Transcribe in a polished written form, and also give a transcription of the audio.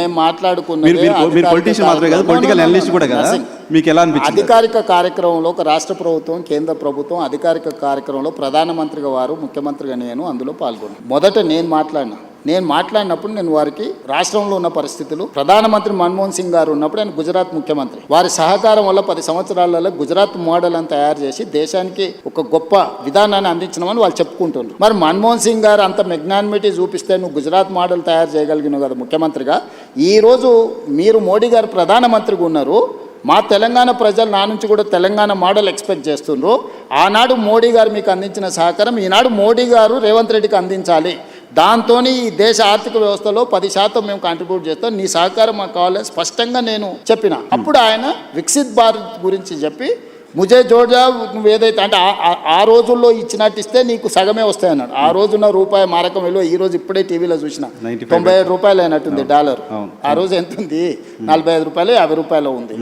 మేము మాట్లాడుకున్నది మీరు పొలిటీషియన్ మాత్రమే కదా, పొలిటికల్ అనలిస్ట్ కూడా కదా, మీకు ఎలా అనిపించింది? అధికారిక కార్యక్రమంలో ఒక రాష్ట్ర ప్రభుత్వం, కేంద్ర ప్రభుత్వం అధికారిక కార్యక్రమంలో ప్రధానమంత్రిగా వారు, ముఖ్యమంత్రిగా నేను అందులో పాల్గొన్నాను. మొదట నేను మాట్లాడినప్పుడు నేను వారికి రాష్ట్రంలో ఉన్న పరిస్థితులు, ప్రధానమంత్రి మన్మోహన్ సింగ్ గారు ఉన్నప్పుడు ఆయన గుజరాత్ ముఖ్యమంత్రి, వారి సహకారం వల్ల 10 సంవత్సరాలలో గుజరాత్ మోడల్ అని తయారు చేసి దేశానికి ఒక గొప్ప విధానాన్ని అందించినామని వాళ్ళు చెప్పుకుంటున్నారు. మరి మన్మోహన్ సింగ్ గారు అంత మెగ్నానిమిటీ చూపిస్తే నువ్వు గుజరాత్ మోడల్ తయారు చేయగలిగినావు కదా ముఖ్యమంత్రిగా. ఈరోజు మీరు మోడీ గారు ప్రధానమంత్రిగా ఉన్నారు, మా తెలంగాణ ప్రజలు నా నుంచి కూడా తెలంగాణ మోడల్ ఎక్స్పెక్ట్ చేస్తుండ్రు. ఆనాడు మోడీ గారు మీకు అందించిన సహకారం ఈనాడు మోడీ గారు రేవంత్ రెడ్డికి అందించాలి. దాంతో ఈ దేశ ఆర్థిక వ్యవస్థలో 10% మేము కాంట్రిబ్యూట్ చేస్తాం, నీ సహకారం మాకు కావాలని స్పష్టంగా నేను చెప్పిన. అప్పుడు ఆయన వికసిత్ భారత్ గురించి చెప్పి ముజే జోడ్జా నువ్వు ఏదైతే అంటే ఆ రోజుల్లో ఇచ్చినట్టు ఇస్తే నీకు సగమే వస్తాయి అన్నాడు. ఆ రోజున్న రూపాయి మారకం విలువ ఈ రోజు ఇప్పుడే టీవీలో చూసిన 97 రూపాయలు అయినట్టుంది డాలర్. ఆ రోజు ఎంత ఉంది? 45 రూపాయలు 50 రూపాయలు ఉంది.